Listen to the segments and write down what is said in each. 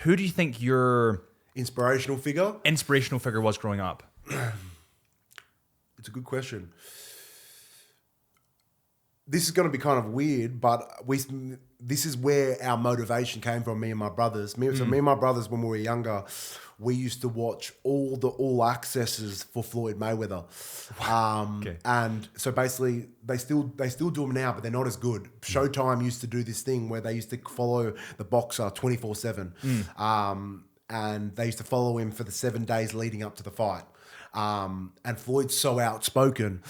Who do you think your inspirational figure was growing up? It's a good question. This is going to be kind of weird, but this is where our motivation came from, me and my brothers. So me and my brothers, when we were younger, we used to watch all the All Accesses for Floyd Mayweather. Okay. And so basically, they still do them now, but they're not as good. Showtime used to do this thing where they used to follow the boxer 24/7. And they used to follow him for the 7 days leading up to the fight. And Floyd's so outspoken,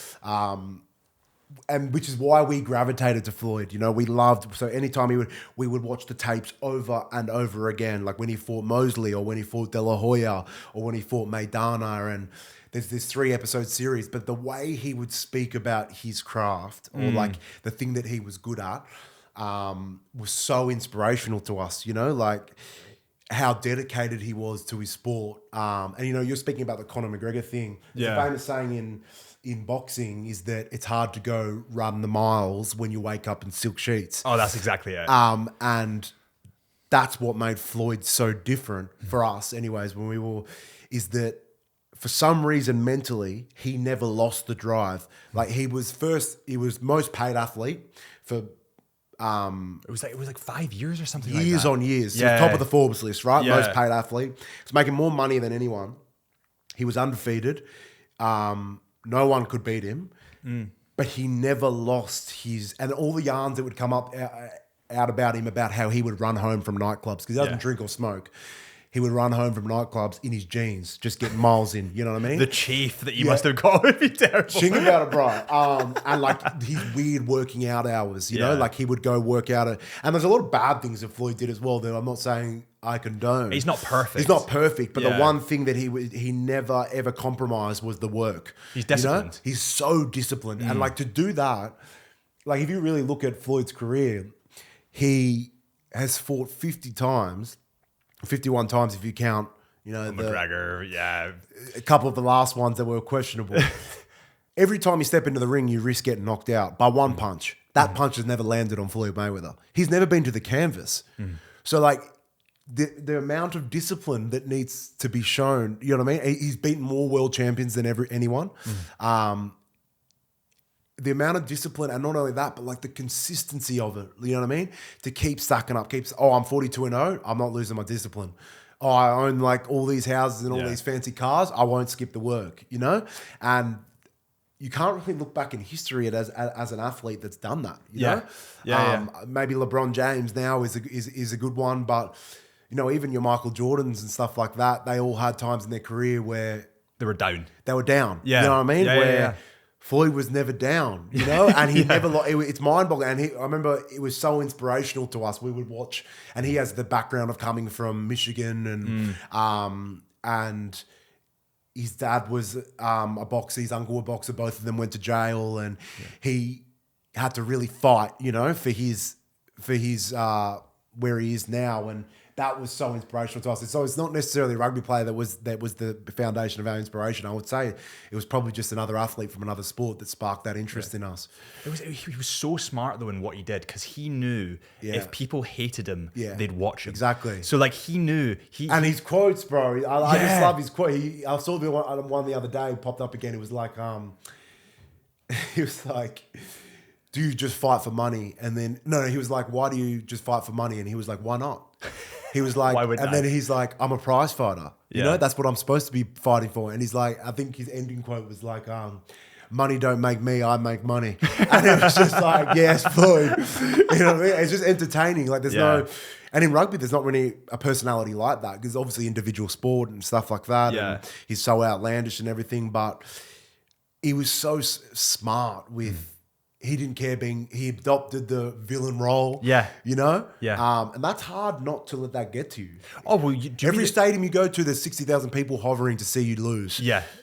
and which is why we gravitated to Floyd. You know, we loved, so anytime we would watch the tapes over and over again, like when he fought Mosley or when he fought De La Hoya or when he fought Maidana, and there's this 3-episode series, but the way he would speak about his craft or like the thing that he was good at was so inspirational to us, you know, like how dedicated he was to his sport. And, you know, you're speaking about the Conor McGregor thing. There's a famous saying in boxing is that it's hard to go run the miles when you wake up in silk sheets. Oh, that's exactly it. And that's what made Floyd so different for us anyways when we were, is that for some reason mentally, he never lost the drive. Like he was most paid athlete for it was like 5 years or something years like that. on years. Yeah. So top of the Forbes list, right? Yeah. Most paid athlete. He was making more money than anyone. He was undefeated. No one could beat him. But he never lost his... And all the yarns that would come up out about him about how he would run home from nightclubs because he doesn't drink or smoke. He would run home from nightclubs in his jeans, just getting miles in. You know what I mean? The chafe that you must have got would be terrible. Think about it, bro. And like his weird working out hours, you know, like he would go work out. And there's a lot of bad things that Floyd did as well that I'm not saying I condone. He's not perfect. He's not perfect, but the one thing that he never ever compromised was the work. He's disciplined. You know? He's so disciplined. And like to do that, like if you really look at Floyd's career, he has fought 51 times if you count, you know, McGregor, a couple of the last ones that were questionable. Every time you step into the ring, you risk getting knocked out by one punch. That punch has never landed on Floyd Mayweather. He's never been to the canvas. So like the amount of discipline that needs to be shown, you know what I mean? He's beaten more world champions than anyone. The amount of discipline, and not only that, but like the consistency of it, you know what I mean? To keep stacking up, I'm 42-0, I'm not losing my discipline. Oh, I own like all these houses and all these fancy cars, I won't skip the work, you know? And you can't really look back in history as an athlete that's done that, you know? Maybe LeBron James now is a good one, but you know, even your Michael Jordans and stuff like that, they all had times in their career where they were down. You know what I mean? Yeah. Floyd was never down, you know, and he never. It's mind-boggling. And I remember it was so inspirational to us. We would watch, and he has the background of coming from Michigan, and his dad was a boxer. His uncle was a boxer. Both of them went to jail, and he had to really fight, you know, for his where he is now, and that was so inspirational to us. So it's not necessarily a rugby player that was the foundation of our inspiration. I would say it was probably just another athlete from another sport that sparked that interest in us. He was so smart though in what he did because he knew if people hated him, they'd watch him. Exactly. So like he knew and his quotes, bro. I just love his quote. I saw one the other day popped up again. It was like he was like, do you just fight for money? And then he was like, why do you just fight for money? And he was like, why not? He was like, then he's like, I'm a prize fighter. You know, that's what I'm supposed to be fighting for. And he's like, I think his ending quote was like, money don't make me, I make money. And it was just like, yes, Floyd. You know what I mean? It's just entertaining. Like and in rugby, there's not really a personality like that because obviously individual sport and stuff like that. Yeah. And he's so outlandish and everything, but he was so smart with, he didn't care he adopted the villain role. Yeah. You know? Yeah. And that's hard not to let that get to you. Oh, well, every stadium you go to, there's 60,000 people hovering to see you lose. Yeah.